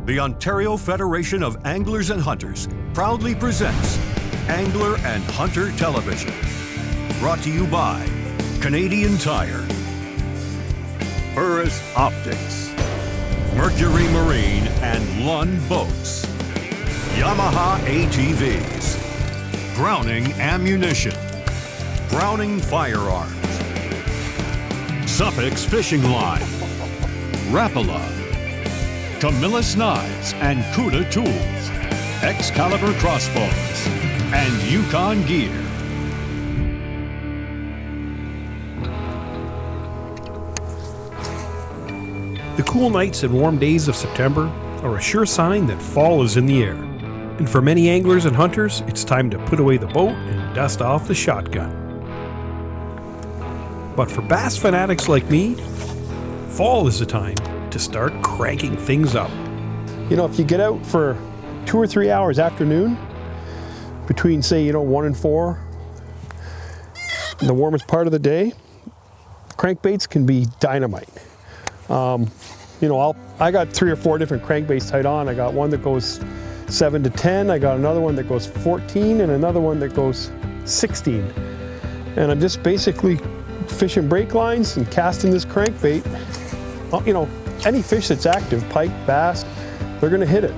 The Ontario Federation of Anglers and Hunters proudly presents Angler and Hunter Television. Brought to you by Canadian Tire, Burris Optics, Mercury Marine and Lund Boats, Yamaha ATVs, Browning Ammunition, Browning Firearms, Suffix Fishing Line, Rapala, Camillus Knives and Cuda Tools, Excalibur Crossbows, and Yukon Gear. The cool nights and warm days of September are a sure sign that fall is in the air. And for many anglers and hunters, it's time to put away the boat and dust off the shotgun. But for bass fanatics like me, fall is the time to start cranking things up. You know, if you get out for 2 or 3 hours afternoon, between say, 1 and 4, in the warmest part of the day, crankbaits can be dynamite. I got 3 or 4 different crankbaits tied on. I got one that goes 7 to 10, I got another one that goes 14, and another one that goes 16. And I'm just basically fishing break lines and casting this crankbait. Any fish that's active, pike, bass, they're gonna hit it.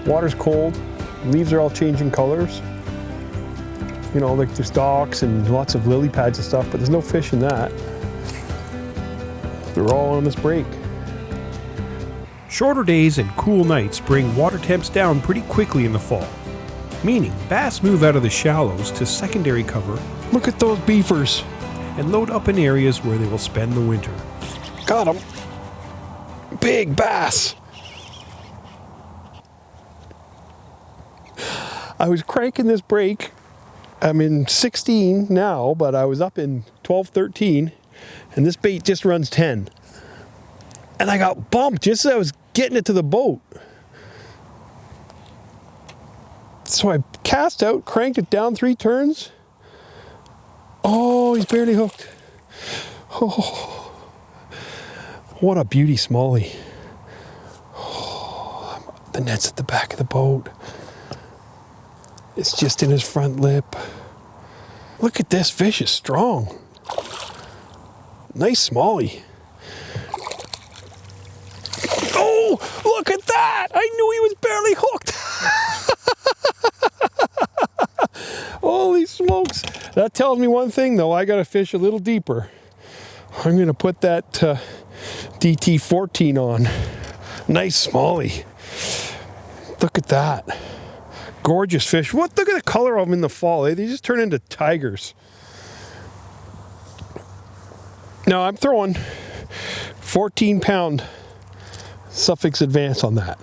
Water's cold, leaves are all changing colors. Like there's docks and lots of lily pads and stuff, but there's no fish in that. They're all on this break. Shorter days and cool nights bring water temps down pretty quickly in the fall, meaning bass move out of the shallows to secondary cover. Look at those beefers. And load up in areas where they will spend the winter. Got them. Big bass. I was cranking this break. I'm in 16 now, but I was up in 12, 13, and this bait just runs 10. And I got bumped just as I was getting it to the boat. So I cast out, cranked it down 3 turns. Oh, he's barely hooked. Oh, what a beauty smallie. Oh, the net's at the back of the boat. It's just in his front lip. Look at this fish, is strong. Nice smallie. Oh, look at that! I knew he was barely hooked. Holy smokes. That tells me one thing though, I gotta fish a little deeper. I'm gonna put that DT14 on. Nice smallie. Look at that. Gorgeous fish. Look at the color of them in the fall. They just turn into tigers. Now I'm throwing 14-pound Suffix Advance on that.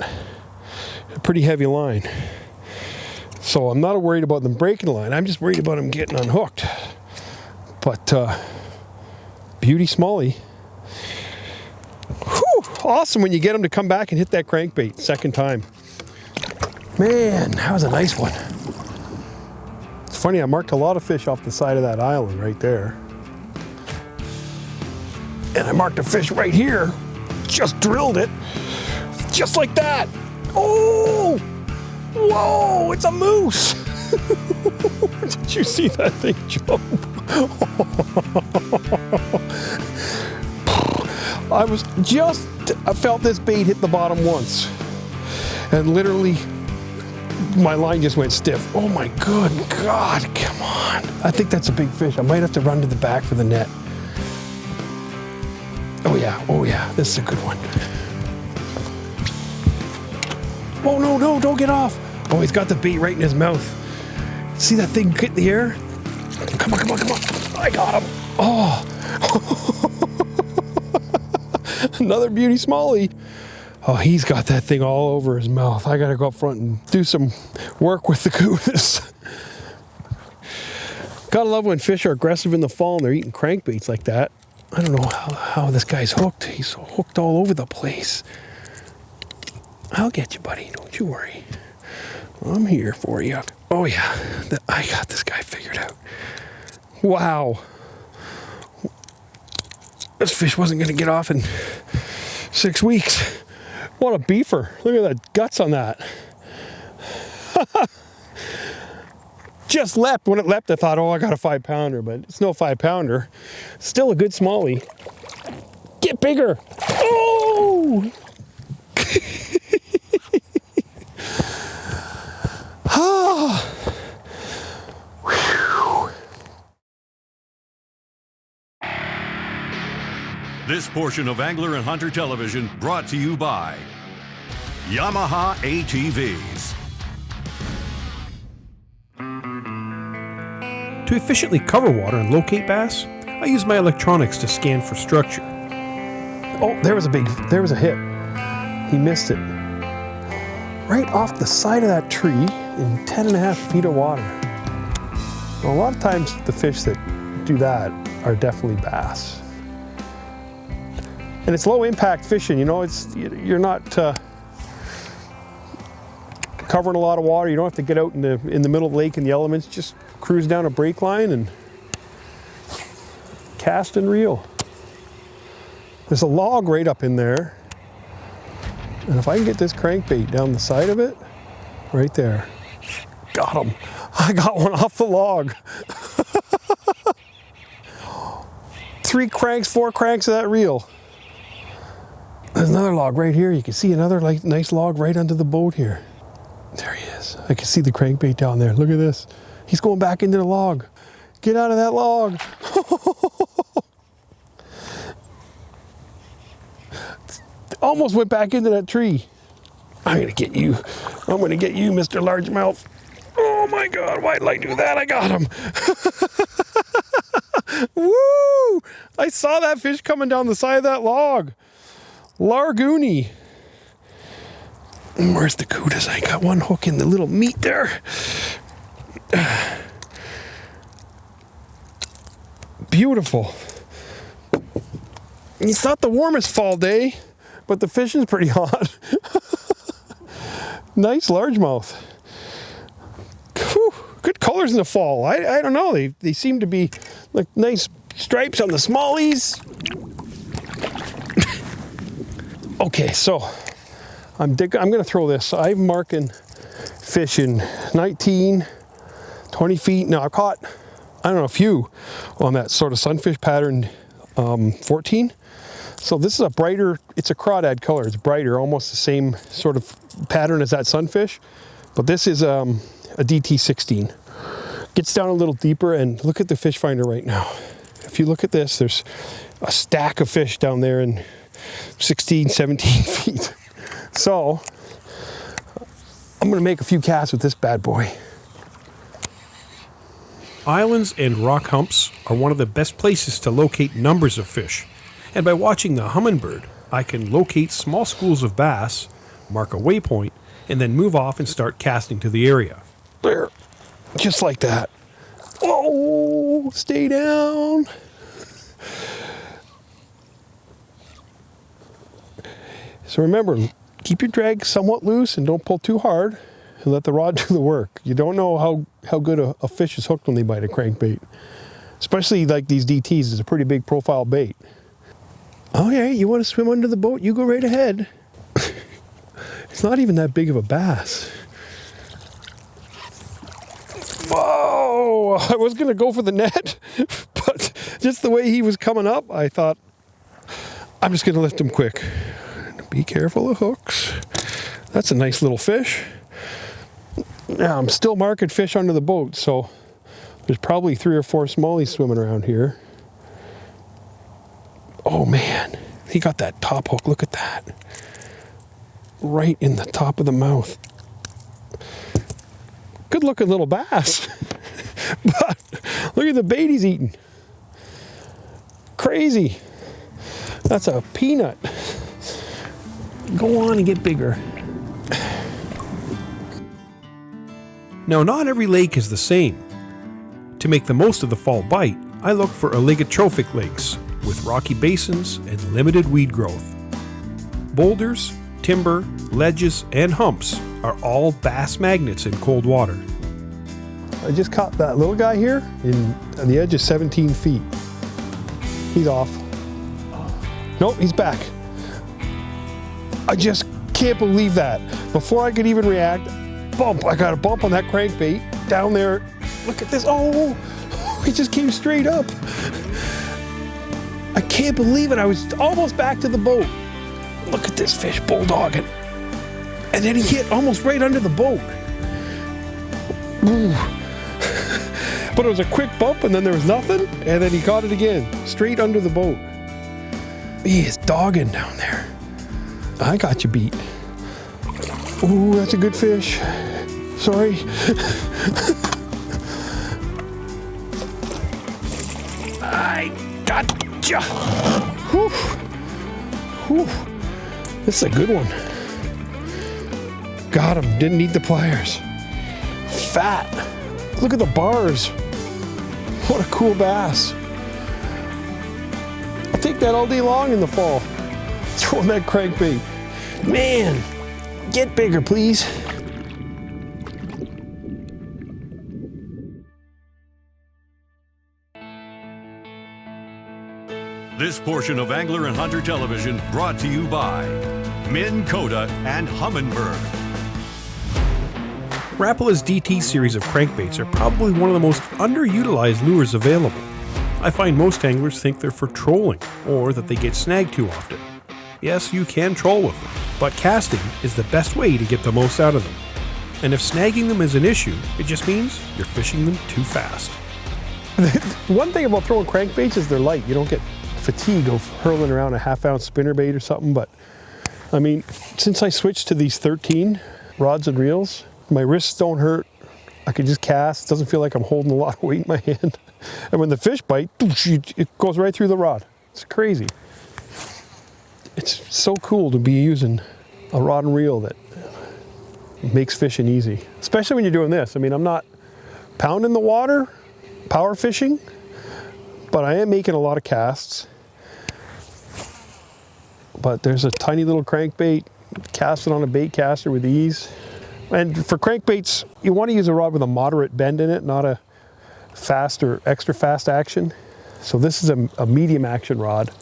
A pretty heavy line. So I'm not worried about them breaking the line. I'm just worried about them getting unhooked. But beauty smallie. Whew, awesome when you get them to come back and hit that crankbait second time. Man, that was a nice one. It's funny, I marked a lot of fish off the side of that island right there. And I marked a fish right here. Just drilled it. Just like that. Oh! Whoa, it's a moose! Did you see that thing jump? I felt this bait hit the bottom once. And literally, my line just went stiff. Oh my good God, come on. I think that's a big fish. I might have to run to the back for the net. Oh yeah, this is a good one. Oh no, don't get off. Oh, he's got the bait right in his mouth. See that thing hit the air? Come on. I got him. Oh. Another beauty smallie. Oh, he's got that thing all over his mouth. I gotta go up front and do some work with the Cudas. Gotta love when fish are aggressive in the fall and they're eating crankbaits like that. I don't know how this guy's hooked. He's hooked all over the place. I'll get you, buddy. Don't you worry. I'm here for you. Oh, yeah. I got this guy figured out. Wow. This fish wasn't going to get off in 6 weeks. What a beefer. Look at that guts on that. Just leapt. When it leapt, I thought, oh, I got a 5-pounder, but it's no 5-pounder. Still a good smallie. Get bigger. Oh! This portion of Angler and Hunter Television brought to you by Yamaha ATVs. To efficiently cover water and locate bass, I use my electronics to scan for structure. Oh, there was a hit. He missed it. Right off the side of that tree in 10.5 feet of water. Well, a lot of times the fish that do that are definitely bass. And it's low impact fishing, you know, you're not covering a lot of water. You don't have to get out in the middle of the lake in the elements. Just cruise down a break line and cast and reel. There's a log right up in there. And if I can get this crankbait down the side of it, right there, got him. I got one off the log. 3 cranks, 4 cranks of that reel. There's another log right here. You can see another nice log right under the boat here. There he is. I can see the crankbait down there. Look at this. He's going back into the log. Get out of that log. Almost went back into that tree. I'm gonna get you. I'm gonna get you, Mr. Largemouth. Oh my God, why did I do that? I got him. Woo! I saw that fish coming down the side of that log. Largoony. Where's the cootas? I got one hook in the little meat there. Beautiful. It's not the warmest fall day, but the fishing's pretty hot. Nice largemouth. Whew, good colors in the fall. I don't know. They seem to be like nice stripes on the smallies. Okay, so I'm going to throw this. I'm marking fish in 19, 20 feet. Now I've caught, I don't know, a few on that sort of sunfish pattern 14. So this is a brighter, it's a crawdad color. It's brighter, almost the same sort of pattern as that sunfish. But this is a DT 16. Gets down a little deeper, and look at the fish finder right now. If you look at this, there's a stack of fish down there in 16, 17 feet. So I'm gonna make a few casts with this bad boy. Islands and rock humps are one of the best places to locate numbers of fish. And by watching the hummingbird, I can locate small schools of bass, mark a waypoint, and then move off and start casting to the area. There, just like that. Oh, stay down. So remember, keep your drag somewhat loose and don't pull too hard, and let the rod do the work. You don't know how good a fish is hooked when they bite a crankbait. Especially like these DTs, it's a pretty big profile bait. Okay, you want to swim under the boat? You go right ahead. It's not even that big of a bass. Whoa! I was going to go for the net, but just the way he was coming up, I thought, I'm just going to lift him quick. Be careful of hooks. That's a nice little fish. Now, I'm still marking fish under the boat, so there's probably 3 or 4 smallies swimming around here. Oh man, he got that top hook. Look at that. Right in the top of the mouth. Good looking little bass. But look at the bait he's eating. Crazy. That's a peanut. Go on and get bigger. Now, not every lake is the same. To make the most of the fall bite, I look for oligotrophic lakes with rocky basins and limited weed growth. Boulders, timber, ledges, and humps are all bass magnets in cold water. I just caught that little guy here on the edge of 17 feet. He's off. Nope, he's back. I just can't believe that. Before I could even react, bump. I got a bump on that crankbait down there. Look at this. Oh, he just came straight up. I can't believe it. I was almost back to the boat. Look at this fish bulldogging. And then he hit almost right under the boat. Ooh. But it was a quick bump and then there was nothing. And then he caught it again, straight under the boat. He is dogging down there. I got you beat. Ooh, that's a good fish. Sorry. I gotcha. Whew. Whew. This is a good one. Got him. Didn't need the pliers. Fat. Look at the bars. What a cool bass. I'll take that all day long in the fall. Throwing that crankbait. Man, get bigger, please. This portion of Angler and Hunter Television brought to you by Minn Kota and Humminbird. Rapala's DT series of crankbaits are probably one of the most underutilized lures available. I find most anglers think they're for trolling, or that they get snagged too often. Yes, you can troll with them, but casting is the best way to get the most out of them. And if snagging them is an issue, it just means you're fishing them too fast. One thing about throwing crankbaits is they're light. You don't get fatigue of hurling around a half-ounce spinnerbait or something, but I mean, since I switched to these 13 rods and reels, my wrists don't hurt. I can just cast. It doesn't feel like I'm holding a lot of weight in my hand. And when the fish bite, it goes right through the rod. It's crazy. It's so cool to be using a rod and reel that makes fishing easy, especially when you're doing this. I mean, I'm not pounding the water, power fishing, but I am making a lot of casts. But there's a tiny little crankbait, cast it on a bait caster with ease. And for crankbaits, you want to use a rod with a moderate bend in it, not a fast or extra fast action. So this is a medium action rod,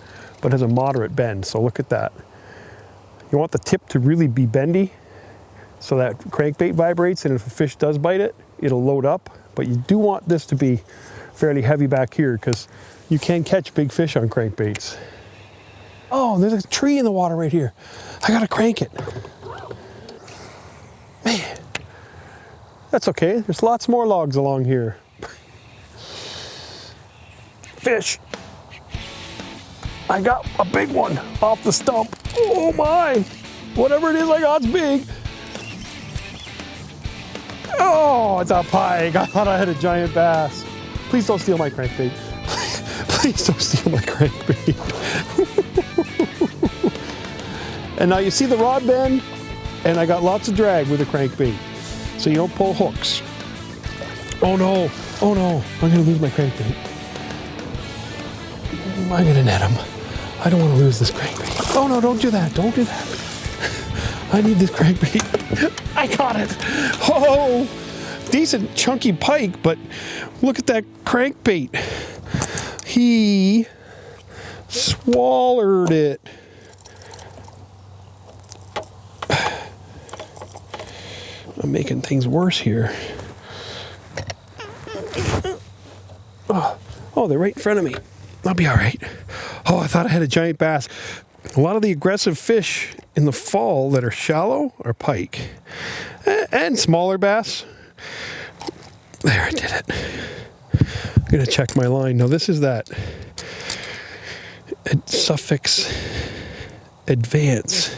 but has a moderate bend. So look at that. You want the tip to really be bendy so that crankbait vibrates, and if a fish does bite it, it'll load up. But you do want this to be fairly heavy back here because you can catch big fish on crankbaits. Oh, there's a tree in the water right here. I gotta crank it. Man, that's okay. There's lots more logs along here. Fish. I got a big one off the stump. Oh my, whatever it is I got's big. Oh, it's a pike. I thought I had a giant bass. Please don't steal my crankbait. Please don't steal my crankbait. And now you see the rod bend, and I got lots of drag with a crankbait. So you don't pull hooks. Oh no, I'm gonna lose my crankbait. I'm gonna net him. I don't wanna lose this crankbait. Oh no, don't do that, don't do that. I need this crankbait. I got it. Oh, decent chunky pike, but look at that crankbait. He swallowed it. I'm making things worse here. Oh, they're right in front of me. I'll be all right. Oh, I thought I had a giant bass. A lot of the aggressive fish in the fall that are shallow are pike and smaller bass. There, I did it. I'm gonna check my line. Now this is that suffix advance.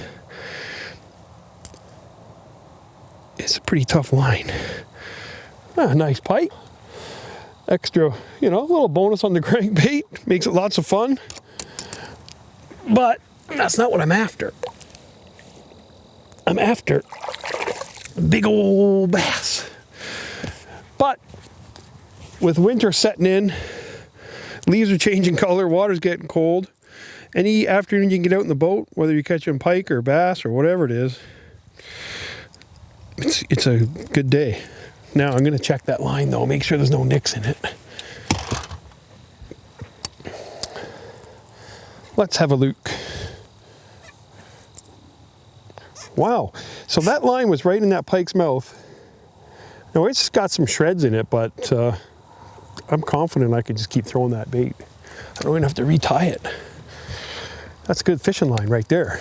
It's a pretty tough line. Nice pike. Extra, a little bonus on the crankbait. Makes it lots of fun. But that's not what I'm after. I'm after big old bass. But with winter setting in, leaves are changing color, water's getting cold. Any afternoon you can get out in the boat, whether you're catching pike or bass or whatever it is, it's a good day. Now I'm going to check that line though, make sure there's no nicks in it. Let's have a look. Wow. So that line was right in that pike's mouth. Now it's got some shreds in it, but I'm confident I could just keep throwing that bait. I don't even have to retie it. That's a good fishing line right there.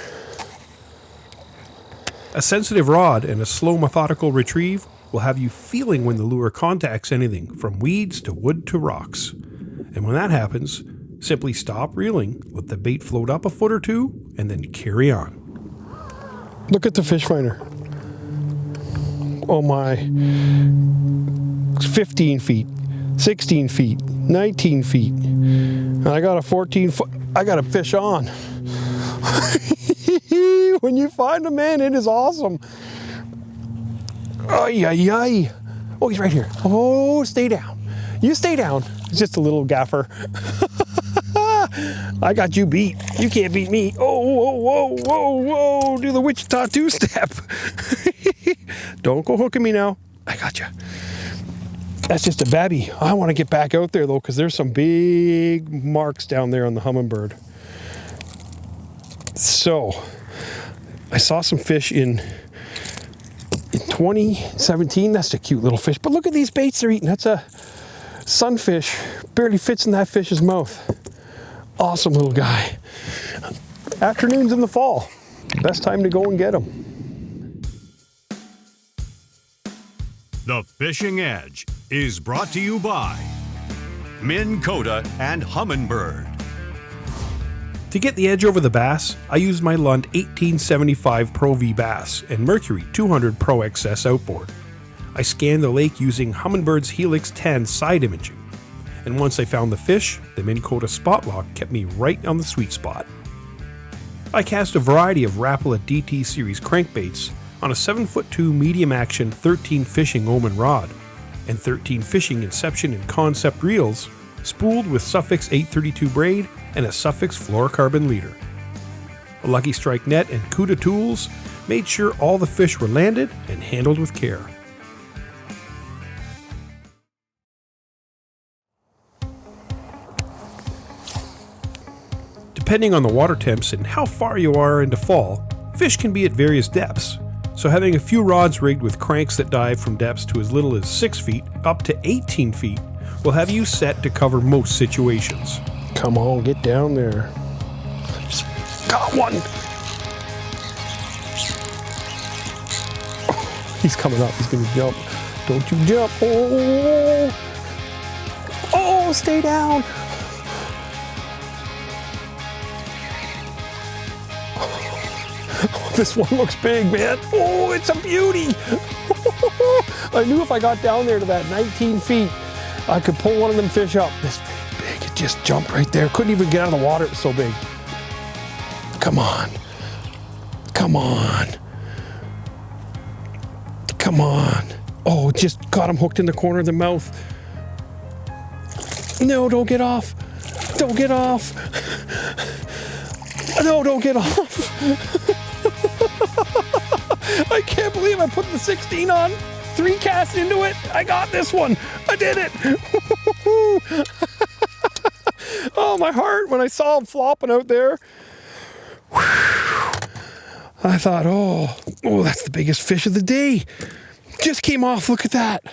A sensitive rod and a slow, methodical retrieve will have you feeling when the lure contacts anything from weeds to wood to rocks. And when that happens, simply stop reeling, let the bait float up a foot or two, and then carry on. Look at the fish finder. Oh my. 15 feet, 16 feet, 19 feet. And I got a 14 foot, I got a fish on. When you find a man, it is awesome. Ay, ay, ay. Oh, he's right here. Oh, stay down. You stay down. It's just a little gaffer. I got you beat. You can't beat me. Oh, whoa, whoa, whoa, whoa. Do the Wichita two-step. Don't go hooking me now. I got you. That's just a babby. I want to get back out there, though, because there's some big marks down there on the hummingbird. So, I saw some fish in 2017. That's a cute little fish. But look at these baits they're eating. That's a sunfish. Barely fits in that fish's mouth. Awesome little guy. Afternoons in the fall. Best time to go and get them. The Fishing Edge is brought to you by Minn Kota and Humminbird. To get the edge over the bass, I used my Lund 1875 Pro V Bass and Mercury 200 Pro XS outboard. I scanned the lake using Humminbird's Helix 10 side imaging. And once I found the fish, the Minn Kota Spot Lock kept me right on the sweet spot. I cast a variety of Rapala DT Series crankbaits on a 7'2" medium action 13 fishing Omen rod and 13 fishing Inception and Concept reels, spooled with Suffix 832 braid and a Suffix fluorocarbon leader. A Lucky Strike net and Cuda tools made sure all the fish were landed and handled with care. Depending on the water temps and how far you are into fall, fish can be at various depths, so having a few rods rigged with cranks that dive from depths to as little as 6 feet up to 18 feet will have you set to cover most situations. Come on, get down there. Got one! Oh, he's coming up, he's gonna jump. Don't you jump, oh! Oh, stay down! Oh, this one looks big, man. Oh, it's a beauty! I knew if I got down there to that 19 feet, I could pull one of them fish up. This big, it just jumped right there. Couldn't even get out of the water, it was so big. Come on. Come on. Come on. Oh, just got him hooked in the corner of the mouth. No, don't get off. Don't get off. No, don't get off. I can't believe I put the 16 on. 3 casts into it. I got this one. I did it. Oh, my heart when I saw him flopping out there. I thought, oh, that's the biggest fish of the day. Just came off. Look at that.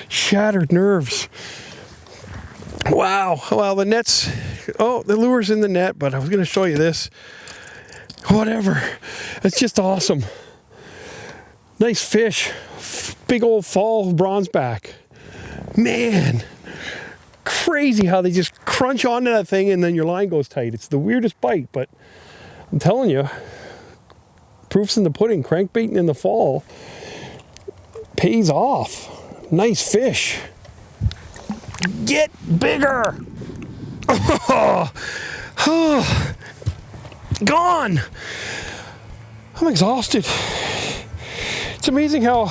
Shattered nerves. Wow. Well, the net's, oh, the lure's in the net, but I was going to show you this. Whatever. It's just awesome. Nice fish. Big old fall bronzeback. Man. Crazy how they just crunch onto that thing and then your line goes tight. It's the weirdest bite, but I'm telling you, proof's in the pudding. Crankbaiting in the fall pays off. Nice fish. Get bigger. Gone. I'm exhausted. It's amazing how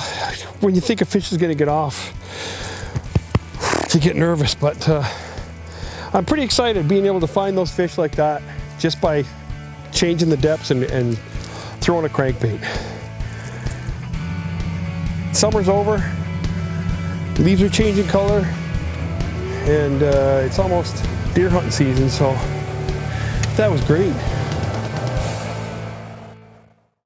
when you think a fish is going to get off, you get nervous, but I'm pretty excited being able to find those fish like that just by changing the depths and throwing a crankbait. Summer's over, leaves are changing color, and it's almost deer hunting season, so that was great.